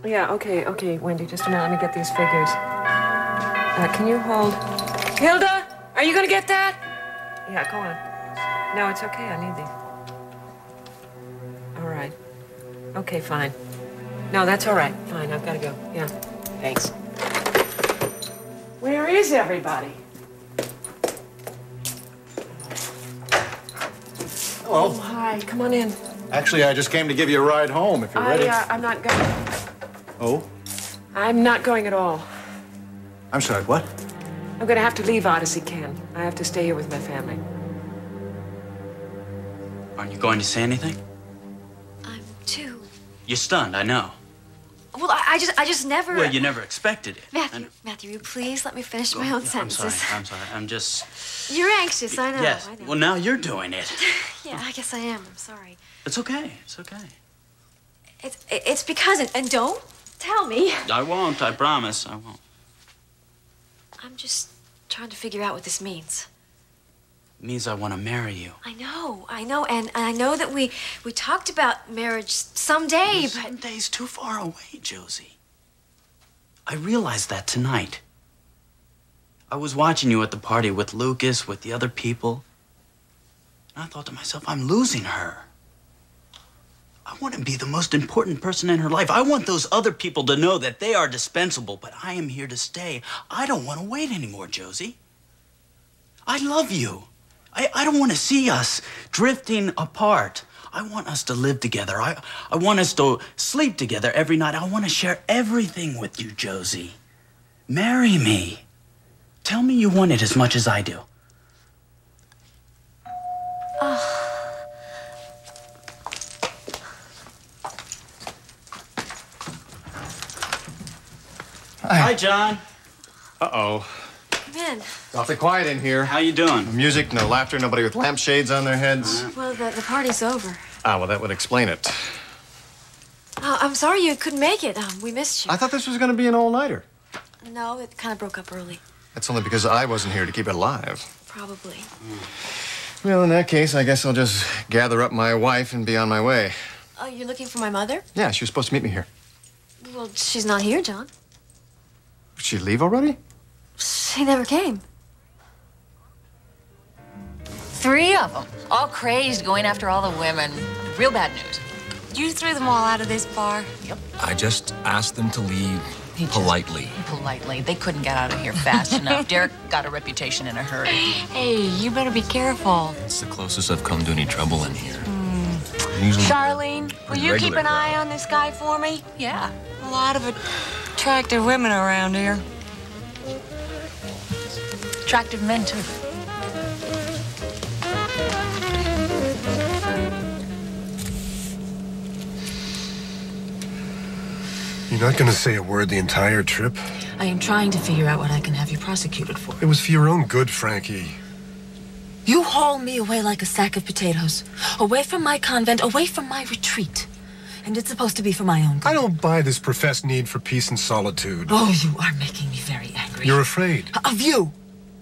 Yeah, okay, Wendy, just a minute. Let me get these figures. Can you hold... Hilda, are you gonna get that? Yeah, go on. No, it's okay, I need these. All right. Okay, fine. No, that's all right. Fine, I've gotta go. Yeah, thanks. Where is everybody? Hello. Oh, hi, come on in. Actually, I just came to give you a ride home if you're ready. I'm not going. Oh? I'm not going at all. I'm sorry, what? I'm gonna have to leave Odyssey Ken. I have to stay here with my family. Aren't you going to say anything? I'm too. You're stunned, I know. Well, I just never... Well, you never expected it. Matthew, you please let me finish my own sentences. I'm sorry. I'm just... You're anxious, I know. Yes. I know. Well, now you're doing it. Yeah, I guess I am. I'm sorry. It's okay. It's okay. It's because... And don't tell me. I won't. I promise. I won't. I'm just trying to figure out what this means. It means I want to marry you. I know. And I know that we talked about marriage someday, but... Someday's too far away, Josie. I realized that tonight. I was watching you at the party with Lucas, with the other people. And I thought to myself, I'm losing her. I want to be the most important person in her life. I want those other people to know that they are dispensable, but I am here to stay. I don't want to wait anymore, Josie. I love you. I don't want to see us drifting apart. I want us to live together. I want us to sleep together every night. I want to share everything with you, Josie. Marry me. Tell me you want it as much as I do. Hi, John. Uh-oh. Come in. It's awfully quiet in here. How you doing? No music, no laughter, nobody with lampshades on their heads. Well, the party's over. Ah, well, that would explain it. I'm sorry you couldn't make it. We missed you. I thought this was going to be an all-nighter. No, it kind of broke up early. That's only because I wasn't here to keep it alive. Probably. Well, in that case, I guess I'll just gather up my wife and be on my way. Oh, you're looking for my mother? Yeah, she was supposed to meet me here. Well, she's not here, John. Did she leave already? She never came. 3 of them, all crazed, going after all the women. Real bad news. You threw them all out of this bar? Yep. I just asked them to leave politely. Politely. They couldn't get out of here fast enough. Derek got a reputation in a hurry. Hey, you better be careful. It's the closest I've come to any trouble in here. Charlene, will you keep an eye on this guy for me? Yeah. A lot of attractive women around here. Attractive men, too. You're not going to say a word the entire trip? I am trying to figure out what I can have you prosecuted for. It was for your own good, Frankie. You haul me away like a sack of potatoes. Away from my convent, away from my retreat. And it's supposed to be for my own good. I don't buy this professed need for peace and solitude. Oh, you are making me very angry. You're afraid. Of you?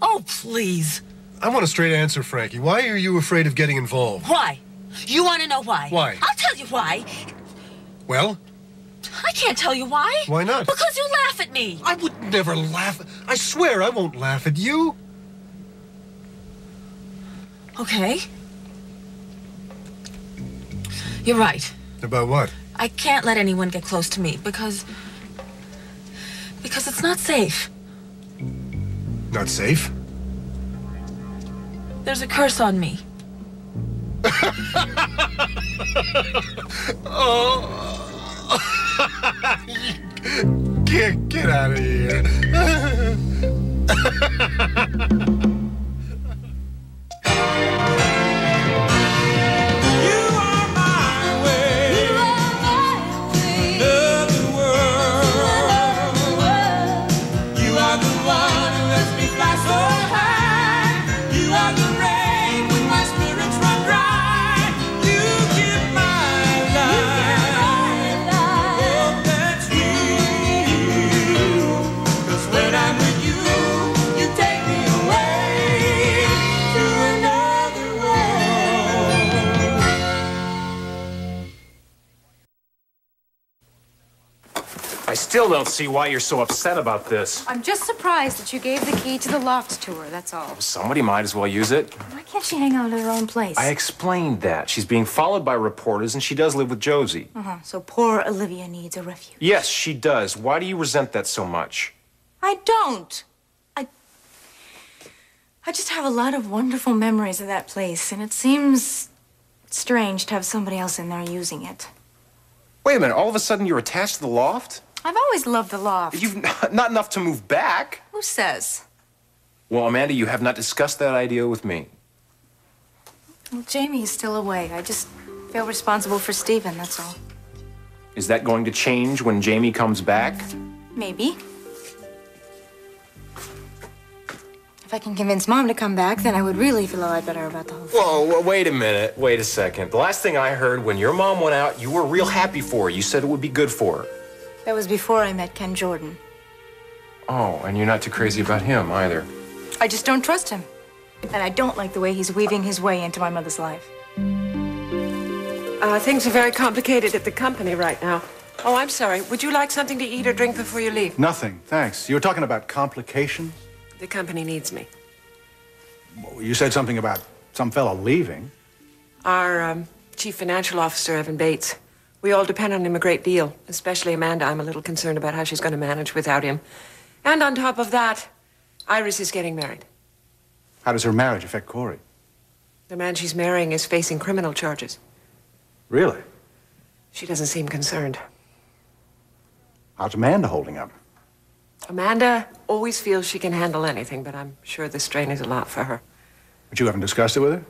Oh, please. I want a straight answer, Frankie. Why are you afraid of getting involved? Why? You want to know why? Why? I'll tell you why. Well? I can't tell you why. Why not? Because you laugh at me. I would never laugh. I swear I won't laugh at you. Okay. You're right. About what? I can't let anyone get close to me because it's not safe. Not safe? There's a curse on me. Oh. Get out of here. When I'm with you, you take me away. I still don't see why you're so upset about this. I'm just surprised that you gave the key to the loft to her, that's all. Somebody might as well use it. Why can't she hang out at her own place? I explained that. She's being followed by reporters, and she does live with Josie. So poor Olivia needs a refuge. Yes, she does. Why do you resent that so much? I don't. I just have a lot of wonderful memories of that place, and it seems strange to have somebody else in there using it. Wait a minute, all of a sudden you're attached to the loft? I've always loved the loft. You've not enough to move back. Who says? Well, Amanda, you have not discussed that idea with me. Well, Jamie is still away. I just feel responsible for Stephen, that's all. Is that going to change when Jamie comes back? Maybe. If I can convince Mom to come back, then I would really feel a lot better about the whole thing. Whoa, wait a minute. Wait a second. The last thing I heard, when your mom went out, you were real happy for her. You said it would be good for her. That was before I met Ken Jordan. Oh, and you're not too crazy about him either. I just don't trust him. And I don't like the way he's weaving his way into my mother's life. Things are very complicated at the company right now. Oh, I'm sorry. Would you like something to eat or drink before you leave? Nothing, thanks. You were talking about complications? The company needs me. You said something about some fella leaving. Our chief financial officer, Evan Bates. We all depend on him a great deal, especially Amanda. I'm a little concerned about how she's going to manage without him. And on top of that, Iris is getting married. How does her marriage affect Corey? The man she's marrying is facing criminal charges. Really? She doesn't seem concerned. How's Amanda holding up? Amanda always feels she can handle anything, but I'm sure the strain is a lot for her. But you haven't discussed it with her?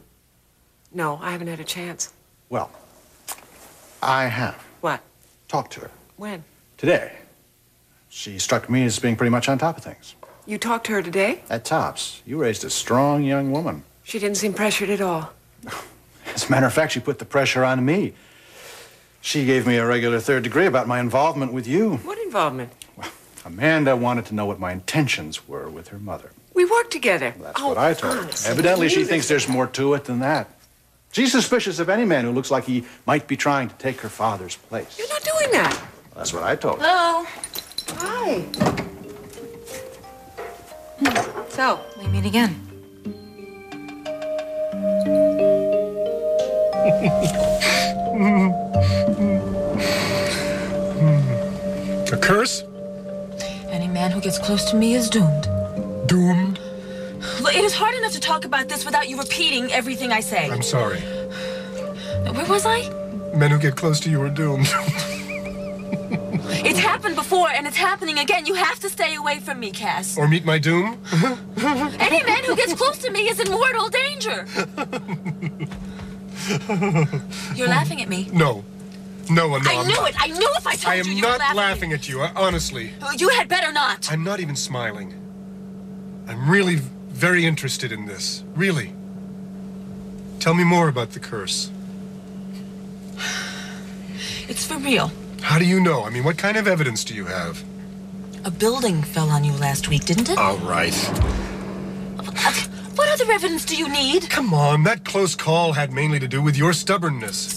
No, I haven't had a chance. Well, I have. What? Talked to her. When? Today. She struck me as being pretty much on top of things. You talked to her today? At tops. You raised a strong young woman. She didn't seem pressured at all. As a matter of fact, she put the pressure on me. She gave me a regular third degree about my involvement with you. What involvement? Well, Amanda wanted to know what my intentions were with her mother. We work together. That's what I told her. Evidently, she thinks there's more to it than that. She's suspicious of any man who looks like he might be trying to take her father's place. You're not doing that. That's what I told her. Hello. Hi. So, we meet again. A curse? Any man who gets close to me is doomed. Doomed? Look, it is hard enough to talk about this without you repeating everything I say. I'm sorry. Where was I? Men who get close to you are doomed. It's happened before, and it's happening again. You have to stay away from me, Cass. Or meet my doom? Any man who gets close to me is in mortal danger. You're laughing at me. No. No, I'm not. I knew it. I knew if I told you you were I am not laughing at you, honestly. You had better not. I'm not even smiling. I'm really very interested in this. Really. Tell me more about the curse. It's for real. How do you know? I mean, what kind of evidence do you have? A building fell on you last week, didn't it? All right. What other evidence do you need? Come on, that close call had mainly to do with your stubbornness.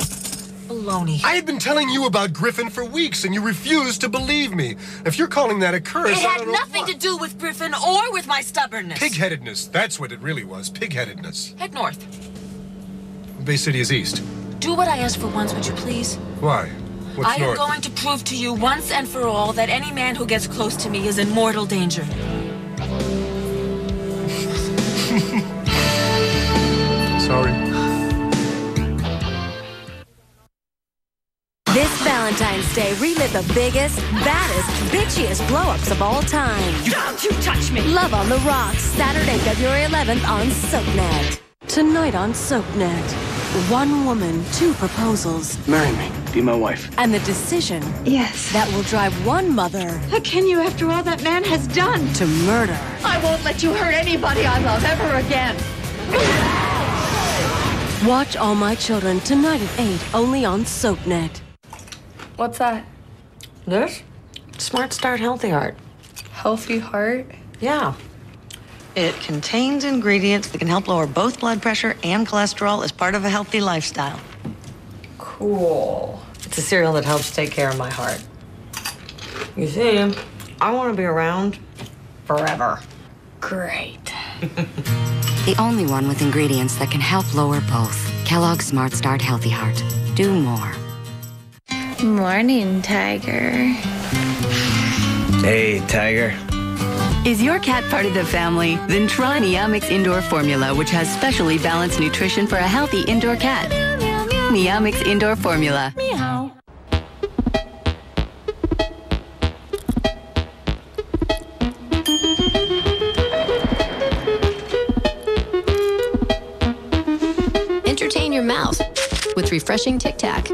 Baloney. I had been telling you about Griffin for weeks, and you refused to believe me. If you're calling that a curse, It had nothing to do with Griffin or with my stubbornness. Pig-headedness. That's what it really was. Pig-headedness. Head north. Bay City is east. Do what I ask for once, would you please? Why? What's I am north? going to prove to you once and for all that any man who gets close to me is in mortal danger. Sorry. This Valentine's Day, relive the biggest, baddest, bitchiest blow-ups of all time. Don't you touch me! Love on the Rocks, Saturday, February 11th on SoapNet. Tonight on SoapNet, one woman, two proposals. Marry me. Be my wife. And the decision. Yes. That will drive one mother. How can you after all that man has done? To murder. I won't let you hurt anybody I love ever again. Watch All My Children tonight at 8, only on SoapNet. What's that? This? Smart Start Healthy Heart. Healthy Heart? Yeah. It contains ingredients that can help lower both blood pressure and cholesterol as part of a healthy lifestyle. Cool. It's a cereal that helps take care of my heart. You see, I want to be around forever. Great. The only one with ingredients that can help lower both. Kellogg's Smart Start Healthy Heart. Do more. Morning, Tiger. Hey, Tiger. Is your cat part of the family? Then try Neomix Indoor Formula, which has specially balanced nutrition for a healthy indoor cat. Neomix Indoor Formula. Meow. Entertain your mouth with refreshing Tic Tac.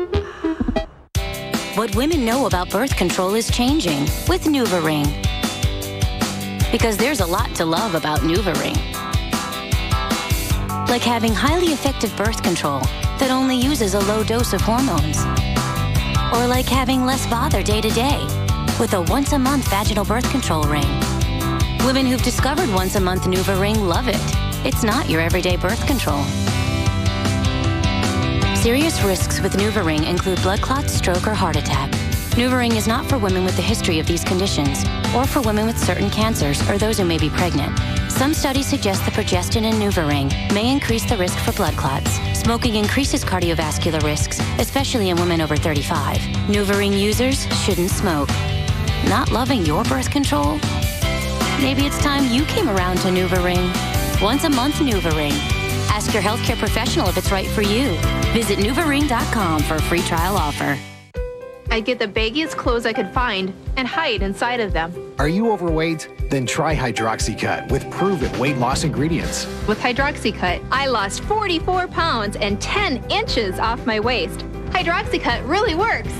What women know about birth control is changing with NuvaRing. Because there's a lot to love about NuvaRing. Like having highly effective birth control that only uses a low dose of hormones. Or like having less bother day to day with a once-a-month vaginal birth control ring. Women who've discovered once-a-month NuvaRing love it. It's not your everyday birth control. Serious risks with NuvaRing include blood clots, stroke, or heart attack. NuvaRing is not for women with a history of these conditions, or for women with certain cancers or those who may be pregnant. Some studies suggest the progestin in NuvaRing may increase the risk for blood clots. Smoking increases cardiovascular risks, especially in women over 35. NuvaRing users shouldn't smoke. Not loving your birth control? Maybe it's time you came around to NuvaRing. Once a month NuvaRing. Ask your healthcare professional if it's right for you. Visit NuvaRing.com for a free trial offer. I'd get the baggiest clothes I could find and hide inside of them. Are you overweight? Then try Hydroxycut with proven weight loss ingredients. With Hydroxycut, I lost 44 pounds and 10 inches off my waist. Hydroxycut really works.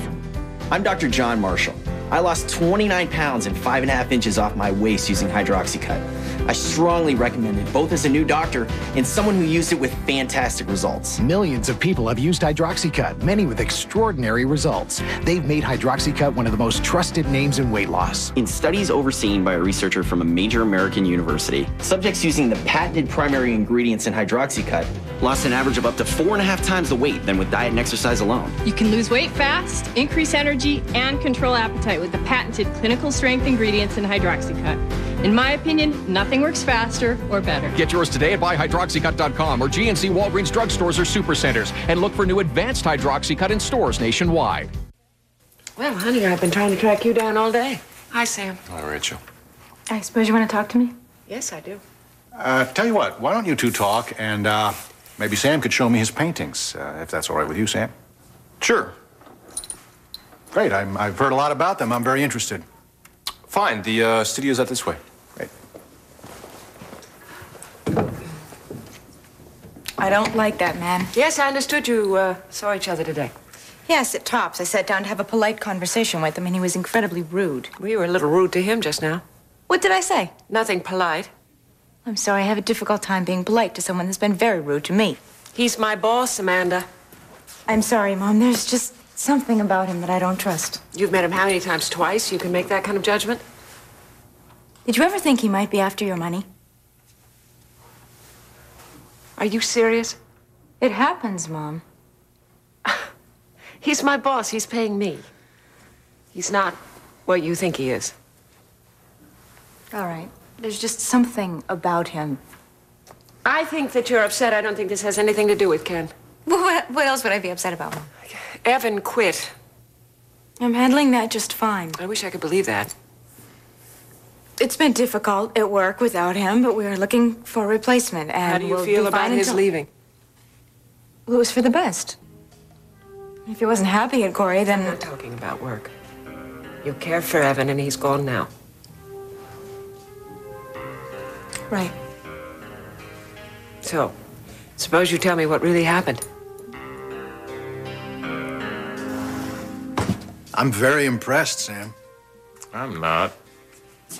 I'm Dr. John Marshall. I lost 29 pounds and 5.5 inches off my waist using Hydroxycut. I strongly recommend it, both as a new doctor and someone who used it with fantastic results. Millions of people have used Hydroxycut, many with extraordinary results. They've made Hydroxycut one of the most trusted names in weight loss. In studies overseen by a researcher from a major American university, subjects using the patented primary ingredients in Hydroxycut lost an average of up to 4.5 times the weight than with diet and exercise alone. You can lose weight fast, increase energy, and control appetite with the patented clinical strength ingredients in Hydroxycut. In my opinion, nothing works faster or better. Get yours today at buyhydroxycut.com or GNC Walgreens drugstores or supercenters, and look for new advanced Hydroxycut in stores nationwide. Well, honey, I've been trying to track you down all day. Hi, Sam. Hi, Rachel. I suppose you want to talk to me? Yes, I do. Tell you what, why don't you two talk, and maybe Sam could show me his paintings, if that's all right with you, Sam? Sure. Great, I've heard a lot about them. I'm very interested. Fine, the studio's out this way. Great. I don't like that man. Yes, I understood you saw each other today. Yes, at Tops. I sat down to have a polite conversation with him, and he was incredibly rude. We were a little rude to him just now. What did I say? Nothing polite. I'm sorry, I have a difficult time being polite to someone that's been very rude to me. He's my boss, Amanda. I'm sorry, Mom. There's just something about him that I don't trust. You've met him how many times? Twice? You can make that kind of judgment? Did you ever think he might be after your money? Are you serious? It happens, Mom. He's my boss. He's paying me. He's not what you think he is. All right. There's just something about him. I think that you're upset. I don't think this has anything to do with Ken. What else would I be upset about? Evan quit. I'm handling that just fine. I wish I could believe that. It's been difficult at work without him, but we are looking for a replacement. And how do you we'll feel be about fine his until... leaving? Well, it was for the best. If he wasn't happy at Corey, then... I'm not talking about work. You cared for Evan, and he's gone now. Right. So, suppose you tell me what really happened. I'm very impressed, Sam. I'm not.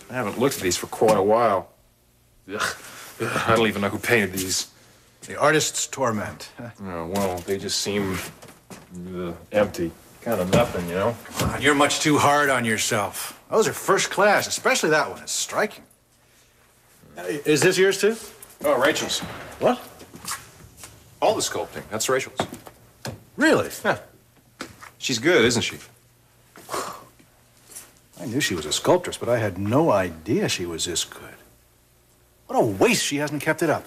I haven't looked at these for quite a while. Ugh. I don't even know who painted these. The artist's torment. Oh, well, they just seem empty. Kind of nothing, you know? You're much too hard on yourself. Those are first class, especially that one. It's striking. Is this yours, too? Oh, Rachel's. What? All the sculpting. That's Rachel's. Really? Yeah. She's good, isn't she? I knew she was a sculptress, but I had no idea she was this good. What a waste she hasn't kept it up.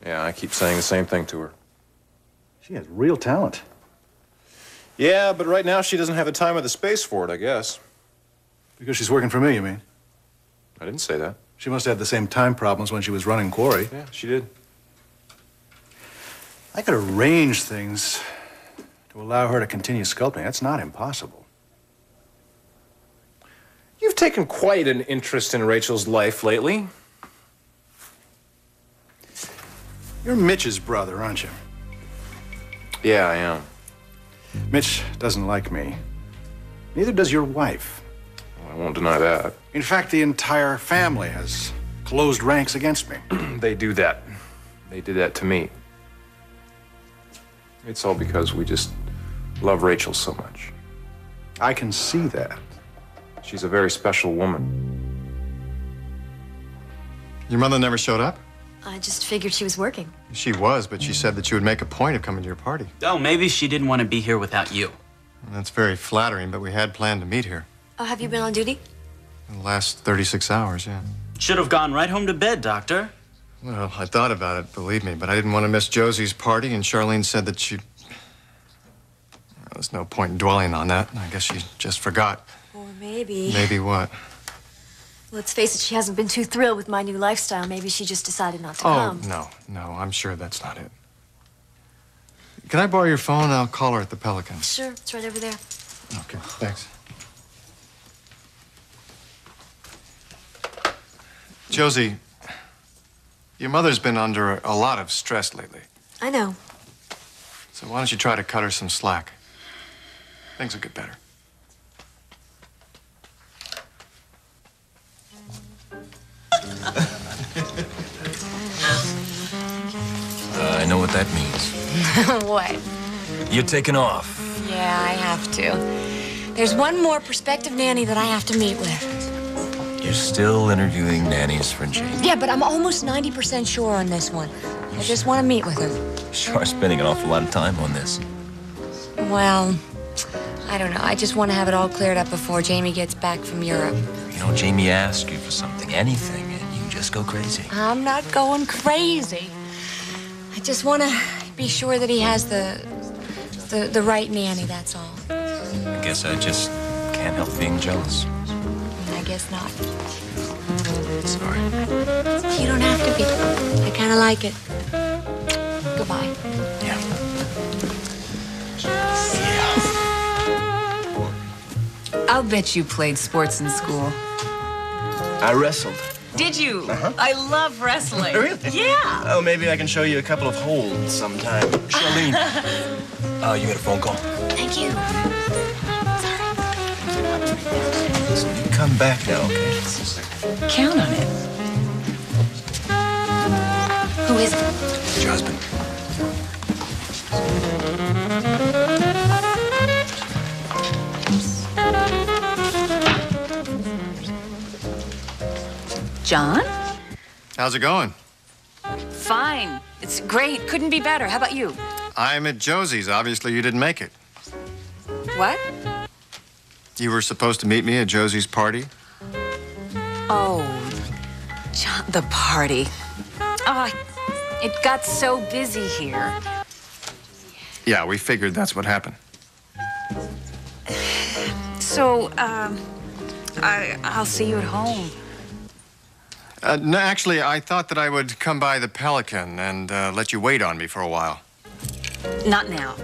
Yeah, I keep saying the same thing to her. She has real talent. Yeah, but right now she doesn't have the time or the space for it, I guess. Because she's working for me, you mean? I didn't say that. She must have the same time problems when she was running Quarry. Yeah, she did. I could arrange things to allow her to continue sculpting. That's not impossible. You've taken quite an interest in Rachel's life lately. You're Mitch's brother, aren't you? Yeah, I am. Mitch doesn't like me. Neither does your wife. Well, I won't deny that. In fact, the entire family has closed ranks against me. They do that. They did that to me. It's all because we just love Rachel so much. I can see that. She's a very special woman. Your mother never showed up? I just figured she was working. She was, but she said that she would make a point of coming to your party. Oh, maybe she didn't want to be here without you. That's very flattering, but we had planned to meet here. Oh, have you been on duty? In the last 36 hours, yeah. Should have gone right home to bed, Doctor. Well, I thought about it, believe me, but I didn't want to miss Josie's party, and Charlene said that she... Well, there's no point in dwelling on that. I guess she just forgot. Or maybe... Maybe what? Let's face it, she hasn't been too thrilled with my new lifestyle. Maybe she just decided not to come. Oh, no, I'm sure that's not it. Can I borrow your phone? I'll call her at the Pelican. Sure, it's right over there. Okay, thanks. Josie, your mother's been under a lot of stress lately. I know. So why don't you try to cut her some slack? Things will get better. I know what that means. What? You're taking off. Yeah, I have to. There's one more prospective nanny that I have to meet with. You're still interviewing nannies for Jamie. Yeah, but I'm almost 90% sure on this one. I just want to meet with her. You sure are spending an awful lot of time on this. Well, I don't know. I just want to have it all cleared up before Jamie gets back from Europe. You know, Jamie asks you for something, anything, and you just go crazy. I'm not going crazy. I just want to be sure that he has the right nanny, that's all. I guess I just can't help being jealous. I guess not. Sorry. You don't have to be. I kind of like it. Goodbye. Yeah. I'll bet you played sports in school. I wrestled. Did you? I love wrestling. Really? Yeah. Oh, maybe I can show you a couple of holds sometime. Charlene, you got a phone call? Thank you. Listen, you come back now, okay? Count on it. Who is it? It's your husband. John? How's it going? Fine. It's great. Couldn't be better. How about you? I'm at Josie's. Obviously, you didn't make it. What? You were supposed to meet me at Josie's party? Oh, John, the party. Oh, it got so busy here. Yeah, we figured that's what happened. So, I'll see you at home. No, actually, I thought that I would come by the Pelican and let you wait on me for a while. Not now.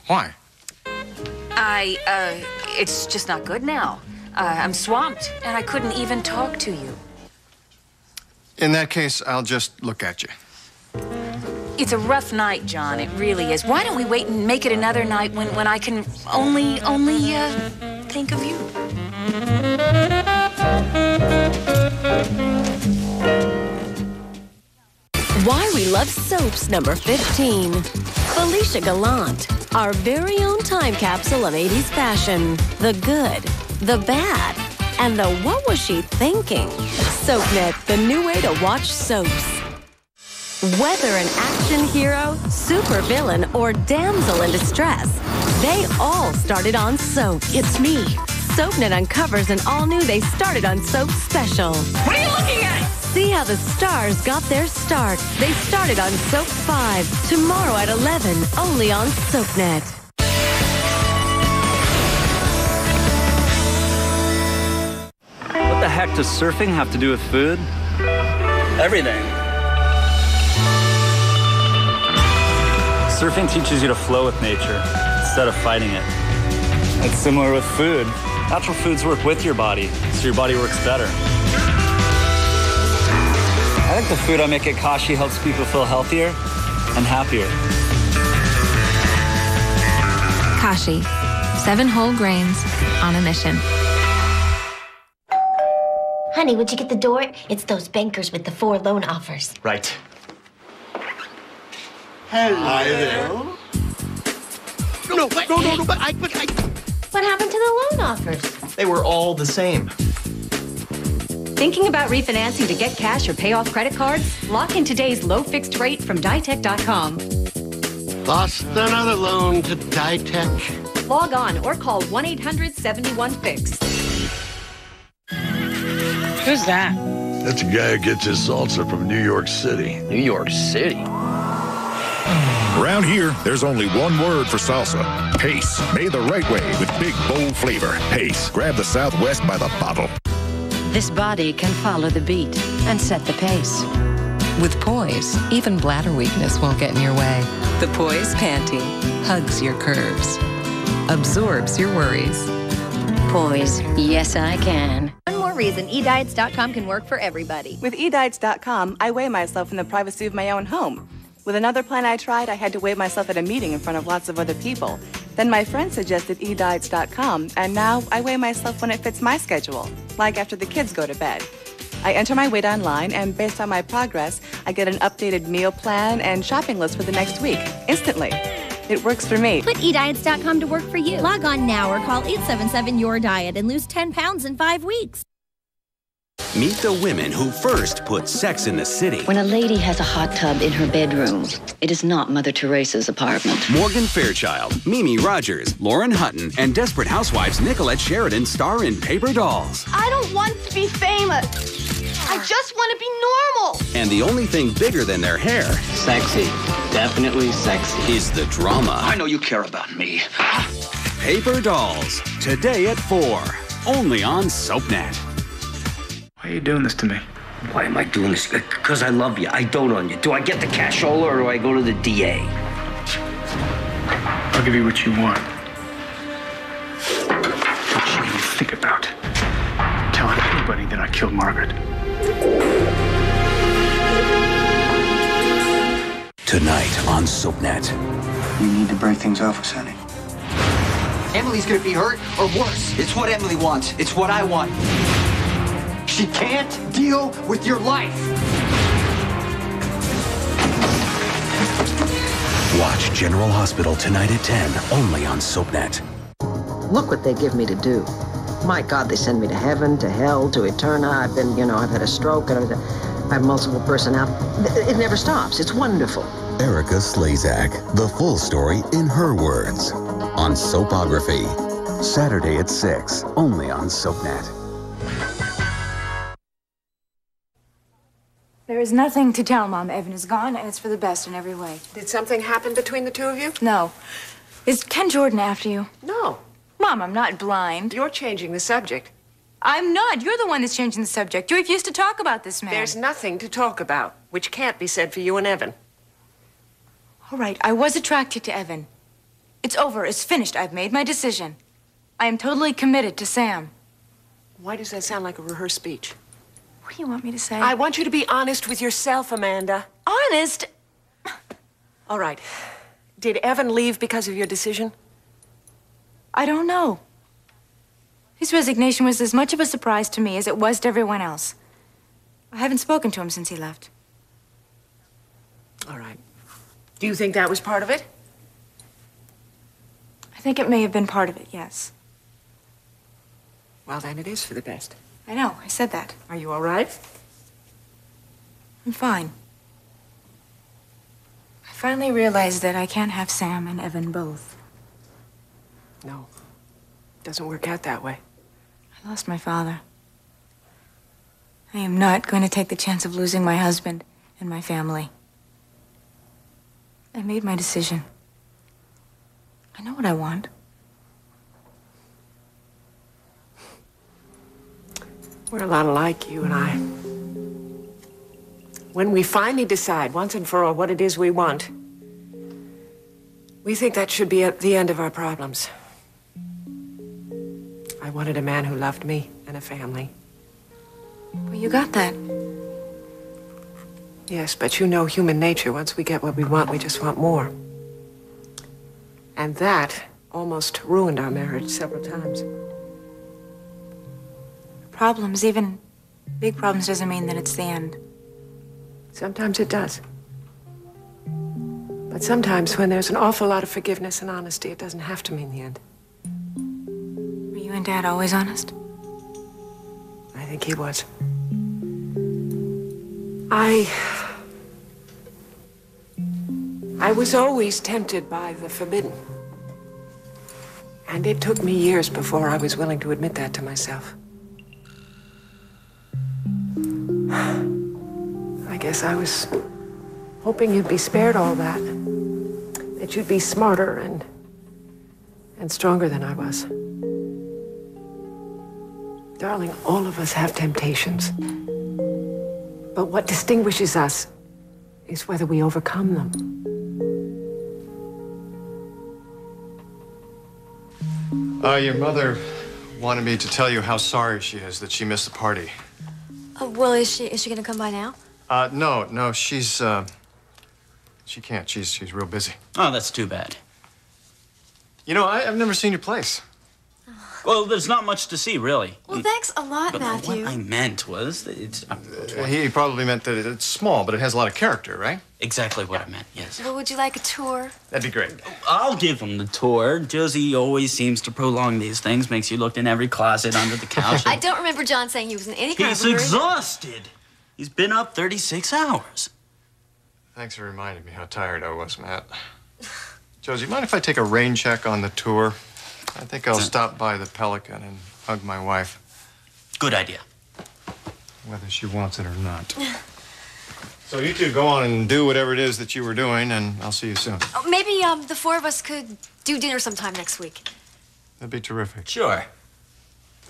Why? It's just not good now. I'm swamped, and I couldn't even talk to you. In that case, I'll just look at you. It's a rough night, John. It really is. Why don't we wait and make it another night when I can only think of you? Why We Love Soaps number 15. Felicia Gallant, our very own time capsule of 80s fashion. The good, the bad, and the what was she thinking? SoapNet, the new way to watch soaps. Whether an action hero, supervillain, or damsel in distress, they all started on soap. It's me, SoapNet uncovers an all-new They Started on Soap special. What are you looking at? See how the stars got their start. They started on Soap 5. Tomorrow at 11, only on SoapNet. What the heck does surfing have to do with food? Everything. Surfing teaches you to flow with nature instead of fighting it. It's similar with food. Natural foods work with your body, so your body works better. I think the food I make at Kashi helps people feel healthier and happier. Kashi, 7 whole grains on a mission. Honey, would you get the door? It's those bankers with the 4 loan offers. Right. Hello. Hi there. No, but I... What happened to the loan offers? They were all the same. Thinking about refinancing to get cash or pay off credit cards? Lock in today's low fixed rate from Ditech.com. Lost another loan to Ditech. Log on or call 1-800-71-FIX. Who's that? That's a guy who gets his salsa from New York City. New York City? Around here, there's only one word for salsa. Pace. Made the right way with big, bold flavor. Pace. Grab the Southwest by the bottle. This body can follow the beat and set the pace. With Poise, even bladder weakness won't get in your way. The Poise Panty hugs your curves, absorbs your worries. Poise, yes I can. One more reason eDiets.com can work for everybody. With eDiets.com, I weigh myself in the privacy of my own home. With another plan I tried, I had to weigh myself at a meeting in front of lots of other people. Then my friend suggested eDiets.com, and now I weigh myself when it fits my schedule, like after the kids go to bed. I enter my weight online, and based on my progress, I get an updated meal plan and shopping list for the next week, instantly. It works for me. Put eDiets.com to work for you. Log on now or call 877-YOUR-DIET and lose 10 pounds in 5 weeks. Meet the women who first put Sex in the City. When a lady has a hot tub in her bedroom, it is not Mother Teresa's apartment. Morgan Fairchild, Mimi Rogers, Lauren Hutton, and Desperate Housewives Nicolette Sheridan star in Paper Dolls. I don't want to be famous. I just want to be normal. And the only thing bigger than their hair, sexy, definitely sexy, is the drama. I know you care about me. Paper Dolls, today at 4, only on SoapNet. Why are you doing this to me? Why am I doing this? Because I love you. I dote on you. Do I get the cashola or do I go to the DA? I'll give you what you want. What should you think about telling anybody that I killed Margaret? Tonight on SoapNet. You need to break things off with Sonny. Emily's gonna be hurt or worse. It's what Emily wants. It's what I want. She can't deal with your life. Watch General Hospital tonight at 10, only on SoapNet. Look what they give me to do. My God, they send me to heaven, to hell, to Eterna. I've been, I've had a stroke and I have multiple personalities. It never stops. It's wonderful. Erica Slezak, the full story in her words. On Soapography. Saturday at 6, only on SoapNet. There is nothing to tell, Mom. Evan is gone, and it's for the best in every way. Did something happen between the two of you? No. Is Ken Jordan after you? No. Mom, I'm not blind. You're changing the subject. I'm not. You're the one that's changing the subject. You refuse to talk about this man. There's nothing to talk about, which can't be said for you and Evan. All right, I was attracted to Evan. It's over. It's finished. I've made my decision. I am totally committed to Sam. Why does that sound like a rehearsed speech? What do you want me to say? I want you to be honest with yourself, Amanda. Honest? All right. Did Evan leave because of your decision? I don't know. His resignation was as much of a surprise to me as it was to everyone else. I haven't spoken to him since he left. All right. Do you think that was part of it? I think it may have been part of it, yes. Well, then it is for the best. I know. I said that. Are you all right? I'm fine. I finally realized that I can't have Sam and Evan both. No. Doesn't work out that way. I lost my father. I am not going to take the chance of losing my husband and my family. I made my decision. I know what I want. We're a lot alike, you and I. When we finally decide once and for all what it is we want, we think that should be at the end of our problems. I wanted a man who loved me and a family. Well, you got that. Yes, but you know human nature. Once we get what we want, we just want more. And that almost ruined our marriage several times. Problems, even big problems, doesn't mean that it's the end. Sometimes it does. But sometimes when there's an awful lot of forgiveness and honesty, it doesn't have to mean the end. Were you and Dad always honest? I think he was. I was always tempted by the forbidden. And it took me years before I was willing to admit that to myself. I guess I was hoping you'd be spared all that. That you'd be smarter and stronger than I was. Darling, all of us have temptations. But what distinguishes us is whether we overcome them. Your mother wanted me to tell you how sorry she is that she missed the party. Well, is she gonna come by now? No, she can't. She's real busy. Oh, that's too bad. You know, I've never seen your place. Well, there's not much to see, really. Well, thanks a lot, But Matthew. what I meant was that it's... He probably meant that it's small, but it has a lot of character, right? Exactly what I meant, yes. Well, would you like a tour? That'd be great. I'll give him the tour. Josie always seems to prolong these things, makes you look in every closet, under the couch. I don't remember John saying he was in any kind of He's hurry. exhausted. He's been up 36 hours. Thanks for reminding me how tired I was, Matt. Josie, mind if I take a rain check on the tour? I think I'll stop by the Pelican and hug my wife. Good idea. Whether she wants it or not. So you two go on and do whatever it is that you were doing, and I'll see you soon. Oh, maybe the four of us could do dinner sometime next week. That'd be terrific. Sure.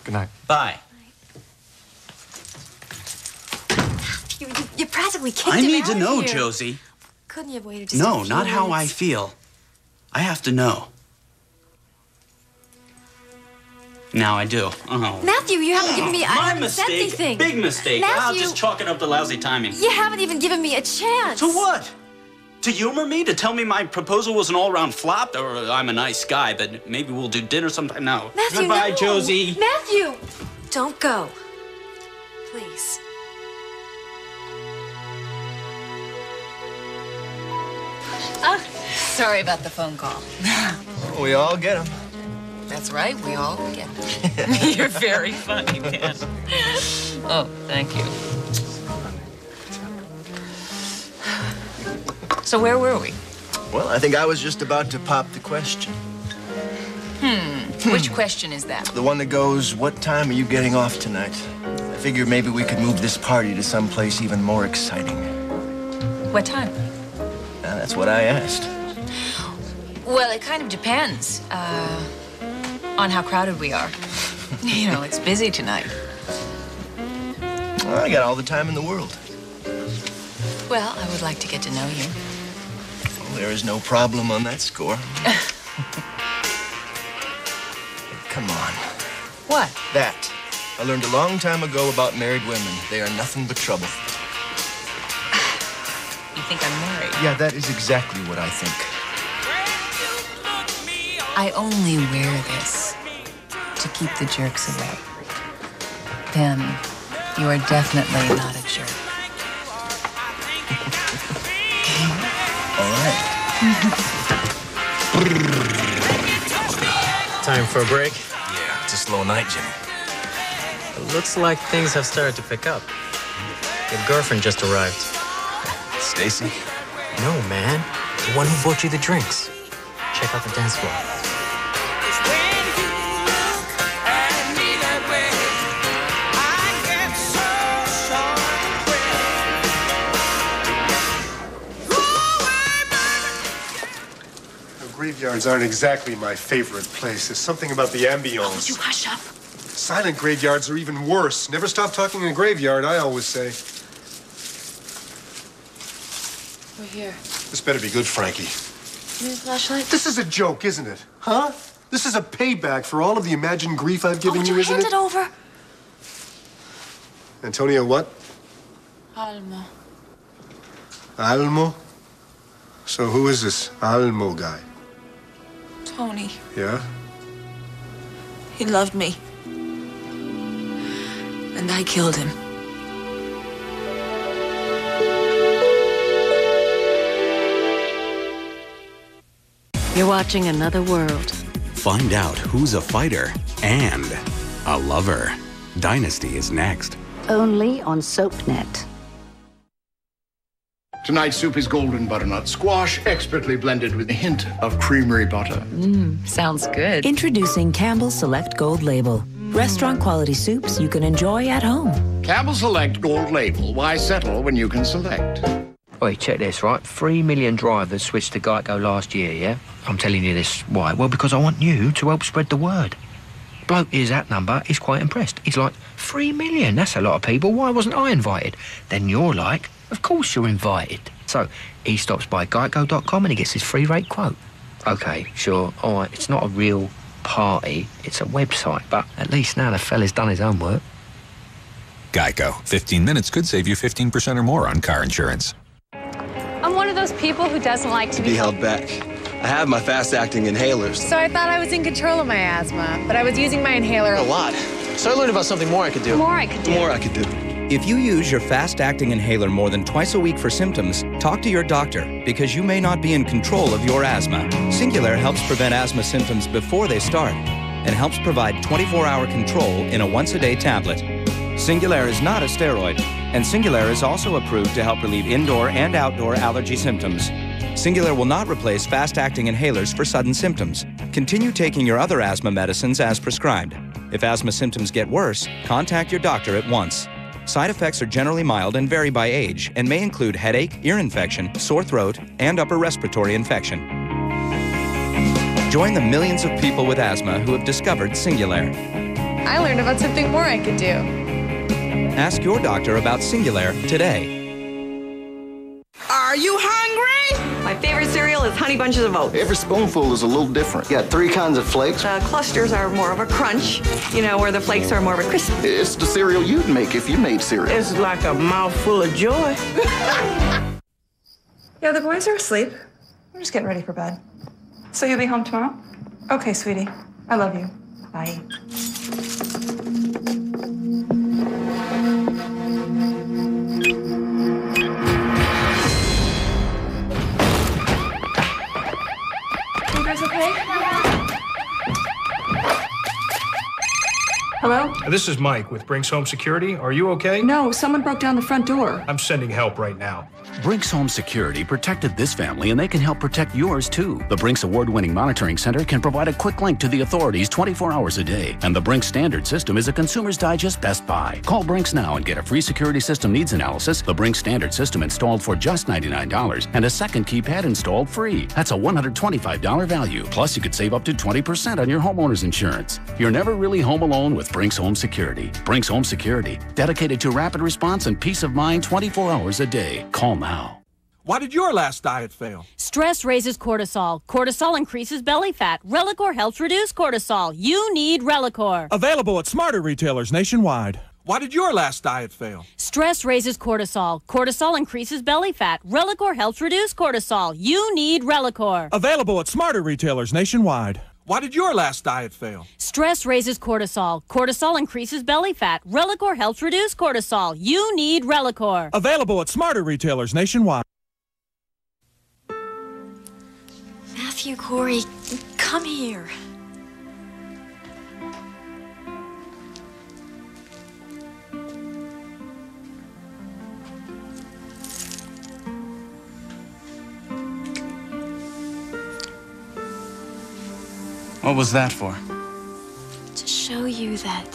Good night. Bye. You practically kicked I him need out to know, here. Josie. Couldn't you have waited just a No, few not how I minutes? feel. I have to know. Now I do. Oh. Matthew, you haven't given me. I My haven't said mistake. anything. Big mistake. I'll Matthew, just chalk it up to lousy timing. you haven't even given me a chance. To what? To humor me? To tell me my proposal was an all-round flop? Or I'm a nice guy, but maybe we'll do dinner sometime now. Matthew, Goodbye, no. Josie. Matthew, don't go. Please. Sorry about the phone call. We all get them. That's right, we all get them. You're very funny, man. Oh, thank you. So where were we? Well, I think I was just about to pop the question. Which question is that? The one that goes, what time are you getting off tonight? I figured maybe we could move this party to someplace even more exciting. What time? That's what I asked. Well, it kind of depends on how crowded we are. You know, it's busy tonight. Well, I got all the time in the world. Well, I would like to get to know you. Well, there is no problem on that score. Come on. What? That. I learned a long time ago about married women. They are nothing but trouble. You think I'm married? Yeah, that is exactly what I think. I only wear this to keep the jerks away. Then you are definitely not a jerk. All right. Time for a break? Yeah, it's a slow night, Jimmy. It looks like things have started to pick up. Your girlfriend just arrived. Stacy? No, man. The one who bought you the drinks. Check out the dance floor. Graveyards aren't exactly my favorite place. There's something about the ambience. Would you hush up? Silent graveyards are even worse. Never stop talking in a graveyard, I always say. We're here. This better be good, Frankie. You need a flashlight? This is a joke, isn't it? Huh? This is a payback for all of the imagined grief I've given you, isn't it? Hand it over. Antonio what? Almo. Almo? So who is this Almo guy? Tony. Yeah? He loved me. And I killed him. You're watching Another World. Find out who's a fighter and a lover. Dynasty is next. Only on SoapNet. Tonight's soup is golden butternut squash, expertly blended with a hint of creamery butter. Sounds good. Introducing Campbell's Select Gold Label. Restaurant quality soups you can enjoy at home. Campbell Select Gold Label. Why settle when you can select? Wait, check this, right? 3 million drivers switched to Geico last year, yeah? I'm telling you this. Why? Well, because I want you to help spread the word. Bloke hears that number, he's quite impressed. He's like, 3 million? That's a lot of people. Why wasn't I invited? Then you're like, of course you're invited. So he stops by geico.com and he gets his free rate quote. Okay, sure, all right, it's not a real party, it's a website, but at least now the fella's done his own work. Geico. 15 minutes could save you 15% or more on car insurance. I'm one of those people who doesn't like to be held back. I have my fast-acting inhalers. So I thought I was in control of my asthma, but I was using my inhaler a lot. So I learned about something more I could do. More I could do. More I could do. If you use your fast-acting inhaler more than twice a week for symptoms, talk to your doctor because you may not be in control of your asthma. Singulair helps prevent asthma symptoms before they start and helps provide 24-hour control in a once-a-day tablet. Singulair is not a steroid, and Singulair is also approved to help relieve indoor and outdoor allergy symptoms. Singulair will not replace fast-acting inhalers for sudden symptoms. Continue taking your other asthma medicines as prescribed. If asthma symptoms get worse, contact your doctor at once. Side effects are generally mild and vary by age and may include headache, ear infection, sore throat, and upper respiratory infection. Join the millions of people with asthma who have discovered Singulair. I learned about something more I could do. Ask your doctor about Singulair today. Are you hungry? My favorite cereal is Honey Bunches of Oats. Every spoonful is a little different. You got 3 kinds of flakes. The clusters are more of a crunch, you know, where the flakes are more of a crisp. It's the cereal you'd make if you made cereal. It's like a mouthful of joy. Yeah, the boys are asleep. I'm just getting ready for bed. So you'll be home tomorrow? Okay, sweetie. I love you. Bye. Okay? Hello? This is Mike with Brinks Home Security. Are you okay? No, someone broke down the front door. I'm sending help right now. Brinks Home Security protected this family, and they can help protect yours, too. The Brinks Award-winning Monitoring Center can provide a quick link to the authorities 24 hours a day. And the Brinks Standard System is a Consumer's Digest Best Buy. Call Brinks now and get a free security system needs analysis, the Brinks Standard System installed for just $99, and a second keypad installed free. That's a $125 value. Plus, you could save up to 20% on your homeowner's insurance. You're never really home alone with Brinks Home Security. Brinks Home Security, dedicated to rapid response and peace of mind 24 hours a day. Call now. Why did your last diet fail? Stress raises cortisol. Cortisol increases belly fat. Relicor helps reduce cortisol. You need Relicor. Available at smarter retailers nationwide. Why did your last diet fail? Stress raises cortisol. Cortisol increases belly fat. Relicor helps reduce cortisol. You need Relicor. Available at smarter retailers nationwide. Why did your last diet fail? Stress raises cortisol. Cortisol increases belly fat. Relicor helps reduce cortisol. You need Relicor. Available at smarter retailers nationwide. Matthew, Corey, come here. What was that for? To show you that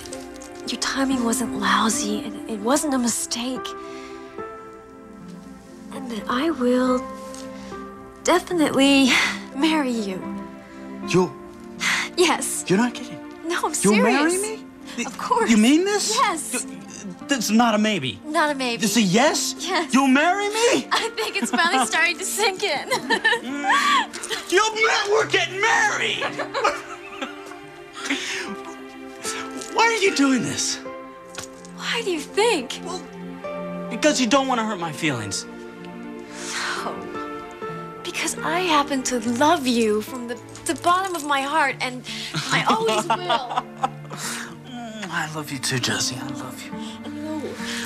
your timing wasn't lousy and it wasn't a mistake. And that I will definitely marry you. You'll... Yes. You're not kidding. No, I'm You'll serious. marry me? Of course. You mean this? Yes. This is not a maybe. Not a maybe. This is a yes? Yes. You'll marry me? I think it's finally starting to sink in. We're getting married! Why are you doing this? Why do you think? Well, because you don't want to hurt my feelings. No. Because I happen to love you from the bottom of my heart, and I always will. I love you too, Jessie. I love you. And you know,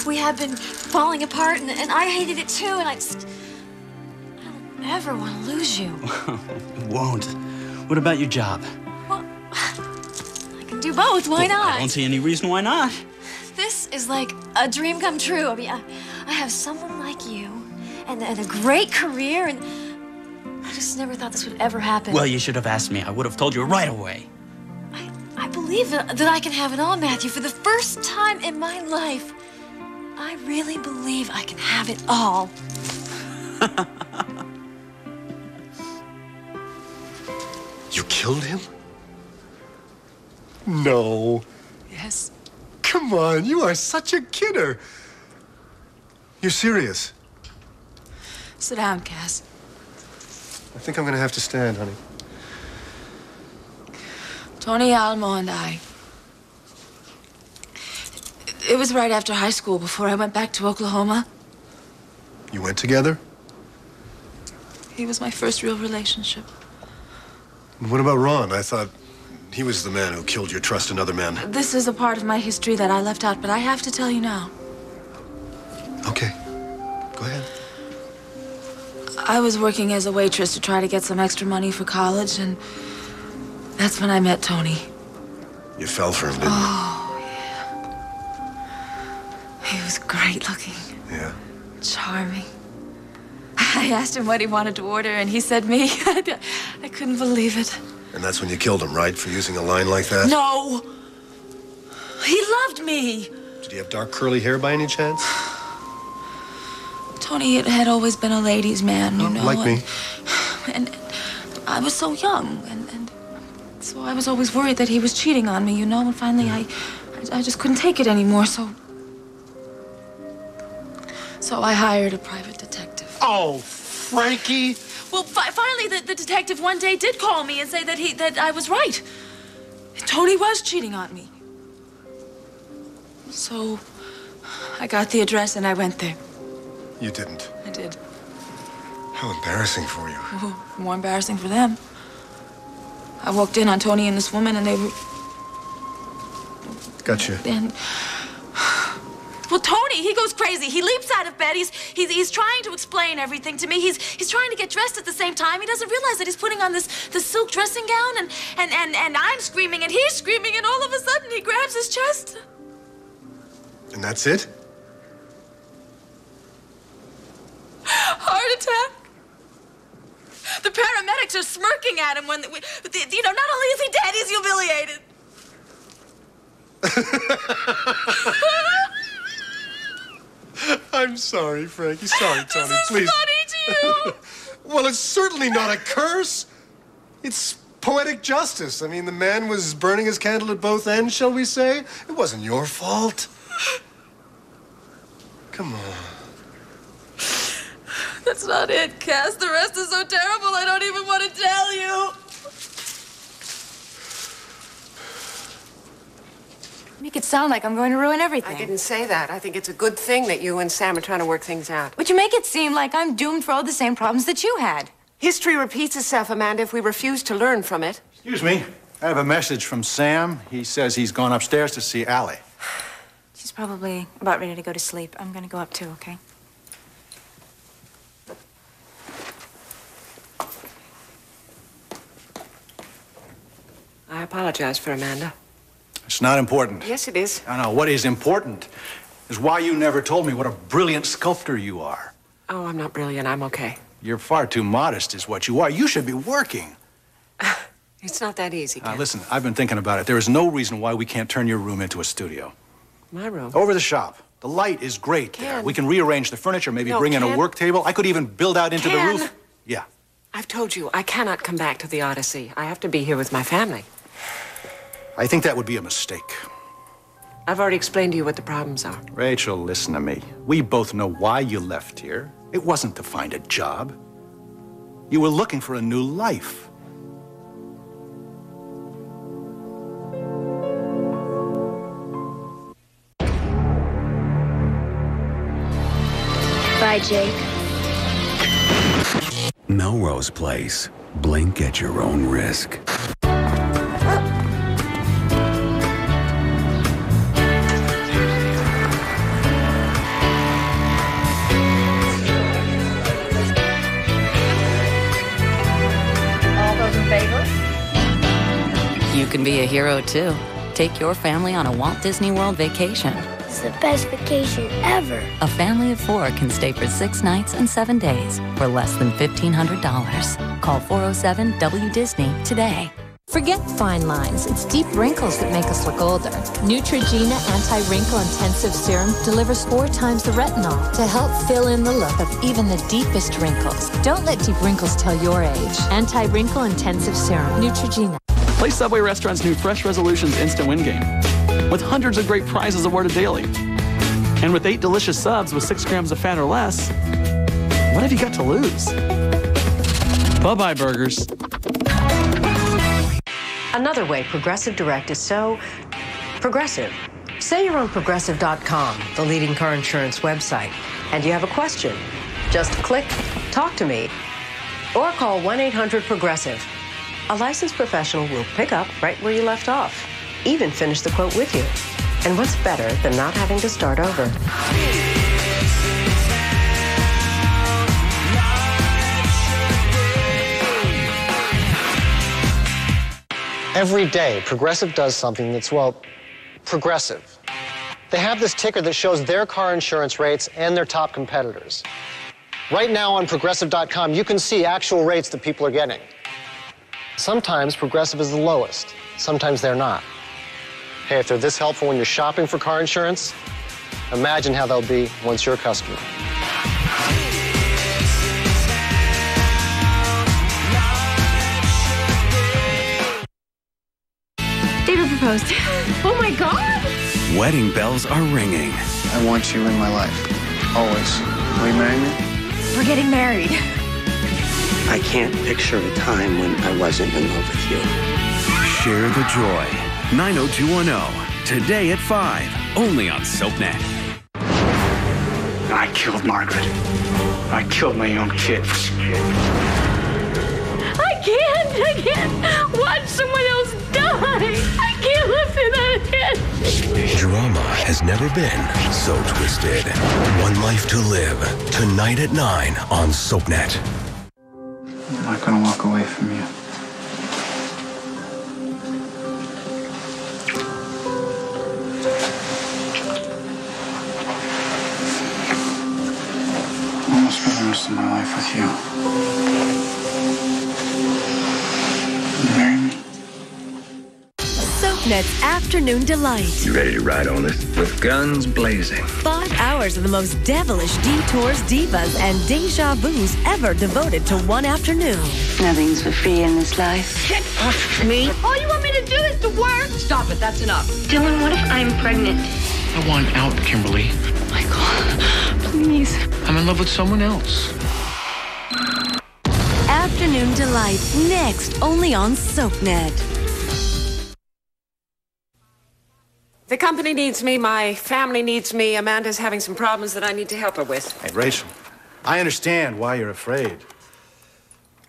we have been falling apart, and I hated it too, and I don't ever want to lose you. It won't. What about your job? Well, I can do both. Why not? I don't see any reason why not. This is like a dream come true. I mean, I have someone like you, and a great career, and I just never thought this would ever happen. Well, you should have asked me. I would have told you right away. I believe that I can have it all, Matthew. For the first time in my life, I really believe I can have it all. You killed him? No. Yes. Come on, you are such a kidder. You're serious? Sit down, Cass. I think I'm gonna have to stand, honey. Tony Alamo and I. It was right after high school, before I went back to Oklahoma. You went together? He was my first real relationship. And what about Ron? I thought he was the man who killed your trust in other men. This is a part of my history that I left out, but I have to tell you now. Okay. Go ahead. I was working as a waitress to try to get some extra money for college, and that's when I met Tony. You fell for him, didn't you? Oh, yeah. He was great looking. Yeah. Charming. I asked him what he wanted to order, and he said me. I couldn't believe it. And that's when you killed him, right? For using a line like that? No! He loved me! Did he have dark curly hair by any chance? Tony had always been a ladies' man, you know. Like me. And I was so young, and so I was always worried that he was cheating on me, you know. And finally, I just couldn't take it anymore, so I hired a private detective. Oh, Frankie! Well, finally, the detective one day did call me and say that I was right. Tony was cheating on me. So I got the address and I went there. You didn't. I did. How embarrassing for you. Oh, more embarrassing for them. I walked in on Tony and this woman, and they were... Gotcha. And... Well, Tony, he goes crazy. He leaps out of bed. He's trying to explain everything to me. He's trying to get dressed at the same time. He doesn't realize that he's putting on this silk dressing gown, and I'm screaming, and he's screaming, and all of a sudden he grabs his chest. And that's it? Heart attack. The paramedics are smirking at him when, not only is he dead, he's humiliated. I'm sorry, Frankie. Sorry, Tony. This is Please. funny to you. Well, it's certainly not a curse. It's poetic justice. I mean, the man was burning his candle at both ends, shall we say? It wasn't your fault. Come on. That's not it, Cass. The rest is so terrible, I don't even want to tell you. Make it sound like I'm going to ruin everything. I didn't say that. I think it's a good thing that you and Sam are trying to work things out. But you make it seem like I'm doomed for all the same problems that you had. History repeats itself, Amanda, if we refuse to learn from it. Excuse me. I have a message from Sam. He says he's gone upstairs to see Allie. She's probably about ready to go to sleep. I'm going to go up too, okay? I apologize for Amanda. It's not important. Yes, it is. I know. What is important is why you never told me what a brilliant sculptor you are. Oh, I'm not brilliant. I'm okay. You're far too modest is what you are. You should be working. It's not that easy, Ken. Listen, I've been thinking about it. There is no reason why we can't turn your room into a studio. My room? Over the shop. The light is great there. We can rearrange the furniture, maybe bring in a work table. I could even build out into the roof. Yeah. I've told you, I cannot come back to the Odyssey. I have to be here with my family. I think that would be a mistake. I've already explained to you what the problems are. Rachel, listen to me. We both know why you left here. It wasn't to find a job. You were looking for a new life. Bye, Jake. Melrose Place. Blink at your own risk. All those in favor? You can be a hero too. Take your family on a Walt Disney World vacation. It's the best vacation ever. A family of 4 can stay for 6 nights and 7 days for less than $1,500. Call 407-WDisney today. Forget fine lines. It's deep wrinkles that make us look older. Neutrogena Anti-Wrinkle Intensive Serum delivers 4 times the retinol to help fill in the look of even the deepest wrinkles. Don't let deep wrinkles tell your age. Anti-Wrinkle Intensive Serum. Neutrogena. Play Subway Restaurant's new Fresh Resolutions Instant Win game with hundreds of great prizes awarded daily. And with 8 delicious subs with 6 grams of fat or less, what have you got to lose? Bye-bye, burgers. Another way Progressive Direct is so progressive. Say you're on Progressive.com, the leading car insurance website, and you have a question. Just click Talk to Me or call 1-800-PROGRESSIVE. A licensed professional will pick up right where you left off, even finish the quote with you. And what's better than not having to start over? Every day, Progressive does something that's, well, progressive. They have this ticker that shows their car insurance rates and their top competitors. Right now on Progressive.com, you can see actual rates that people are getting. Sometimes Progressive is the lowest. Sometimes they're not. Hey, if they're this helpful when you're shopping for car insurance, imagine how they'll be once you're a customer. David proposed. Oh my God! Wedding bells are ringing. I want you in my life. Always. Will you marry me? We're getting married. I can't picture a time when I wasn't in love with you. Share the joy. 90210. Today at 5. Only on SoapNet. I killed Margaret. I killed my own kid. I can't watch someone else die. I can't live through that again. Drama has never been so twisted. One life to live. Tonight at 9 on SoapNet. I'm not gonna walk away from you. I want to spend the rest of my life with you. Will you marry me? SoapNet's Afternoon Delight. You ready to ride on this? With guns blazing. 5 hours of the most devilish detours, divas, and deja vus ever devoted to one afternoon. Nothing's for free in this life. Get off me. All you want me to do is to work. Stop it, that's enough. Dylan, what if I'm pregnant? I want out, Kimberly. Michael, please. I'm in love with someone else. Afternoon Delight, next only on SoapNet. The company needs me, my family needs me. Amanda's having some problems that I need to help her with. Hey, Rachel, I understand why you're afraid.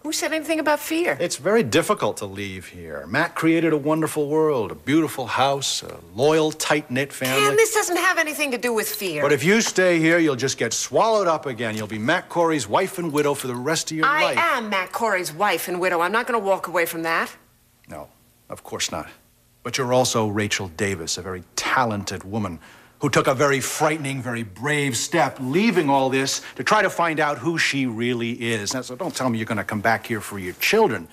Who said anything about fear? It's very difficult to leave here. Matt created a wonderful world, a beautiful house, a loyal, tight-knit family. And this doesn't have anything to do with fear. But if you stay here, you'll just get swallowed up again. You'll be Matt Corey's wife and widow for the rest of your life. I am Matt Corey's wife and widow. I'm not going to walk away from that. No, of course not. But you're also Rachel Davis, a very talented woman who took a very frightening, very brave step, leaving all this to try to find out who she really is. Now, so don't tell me you're going to come back here for your children.